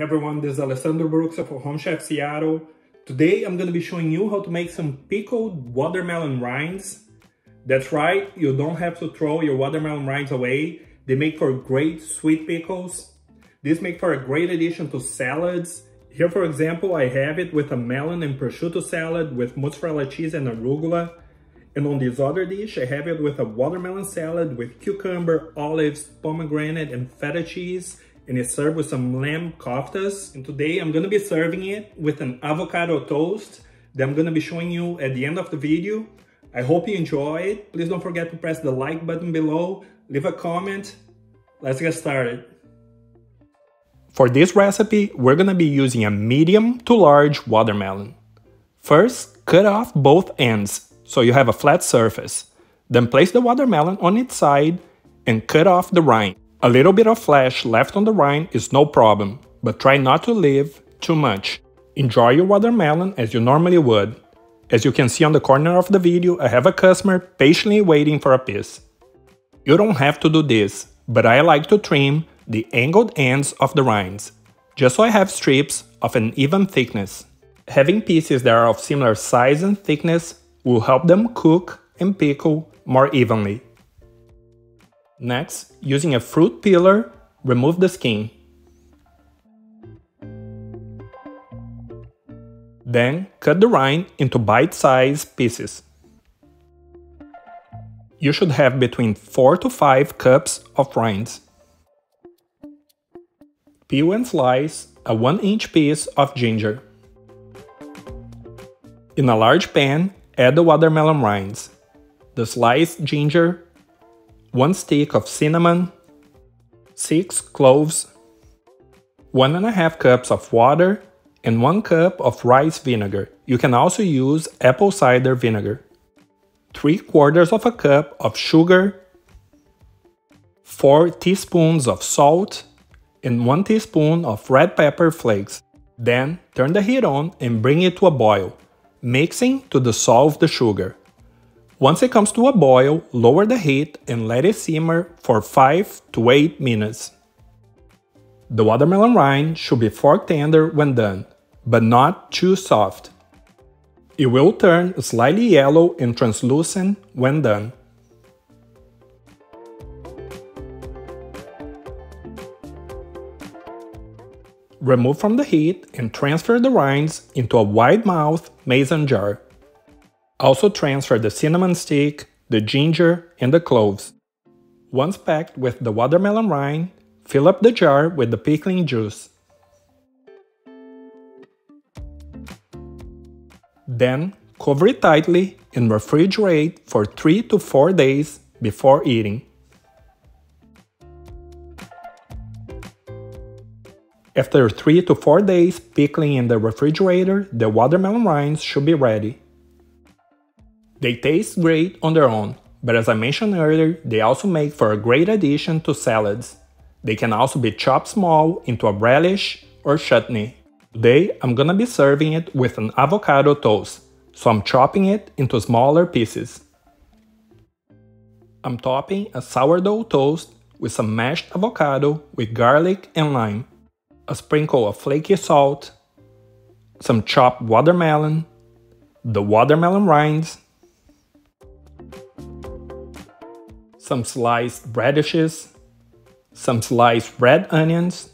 Everyone, this is Alessandro Brooks of Home Chef Seattle. Today I'm going to be showing you how to make some pickled watermelon rinds. That's right, you don't have to throw your watermelon rinds away. They make for great sweet pickles. This makes for a great addition to salads. Here, for example, I have it with a melon and prosciutto salad with mozzarella cheese and arugula. And on this other dish, I have it with a watermelon salad with cucumber, olives, pomegranate, and feta cheese. And it's served with some lamb koftas. And today I'm gonna be serving it with an avocado toast that I'm gonna be showing you at the end of the video. I hope you enjoy it. Please don't forget to press the like button below, leave a comment. Let's get started. For this recipe, we're gonna be using a medium to large watermelon. First, cut off both ends so you have a flat surface. Then place the watermelon on its side and cut off the rind. A little bit of flesh left on the rind is no problem, but try not to leave too much. Enjoy your watermelon as you normally would. As you can see on the corner of the video, I have a customer patiently waiting for a piece. You don't have to do this, but I like to trim the angled ends of the rinds, just so I have strips of an even thickness. Having pieces that are of similar size and thickness will help them cook and pickle more evenly. Next, using a fruit peeler, remove the skin. Then, cut the rind into bite-sized pieces. You should have between 4 to 5 cups of rinds. Peel and slice a 1-inch piece of ginger. In a large pan, add the watermelon rinds, the sliced ginger, 1 stick of cinnamon, 6 cloves, 1.5 cups of water, and 1 cup of rice vinegar. You can also use apple cider vinegar. 3/4 of a cup of sugar, 4 teaspoons of salt, and 1 teaspoon of red pepper flakes. Then turn the heat on and bring it to a boil, mixing to dissolve the sugar. Once it comes to a boil, lower the heat and let it simmer for 5 to 8 minutes. The watermelon rind should be fork tender when done, but not too soft. It will turn slightly yellow and translucent when done. Remove from the heat and transfer the rinds into a wide-mouthed mason jar. Also transfer the cinnamon stick, the ginger, and the cloves. Once packed with the watermelon rind, fill up the jar with the pickling juice. Then, cover it tightly and refrigerate for 3 to 4 days before eating. After 3 to 4 days pickling in the refrigerator, the watermelon rinds should be ready. They taste great on their own, but as I mentioned earlier, they also make for a great addition to salads. They can also be chopped small into a relish or chutney. Today, I'm gonna be serving it with an avocado toast, so I'm chopping it into smaller pieces. I'm topping a sourdough toast with some mashed avocado with garlic and lime, a sprinkle of flaky salt, some chopped watermelon, the watermelon rinds, some sliced radishes, some sliced red onions,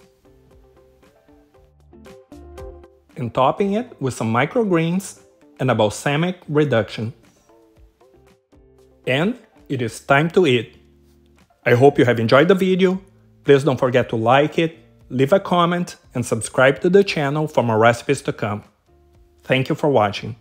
and topping it with some microgreens and a balsamic reduction. And it is time to eat. I hope you have enjoyed the video. Please don't forget to like it, leave a comment, and subscribe to the channel for more recipes to come. Thank you for watching.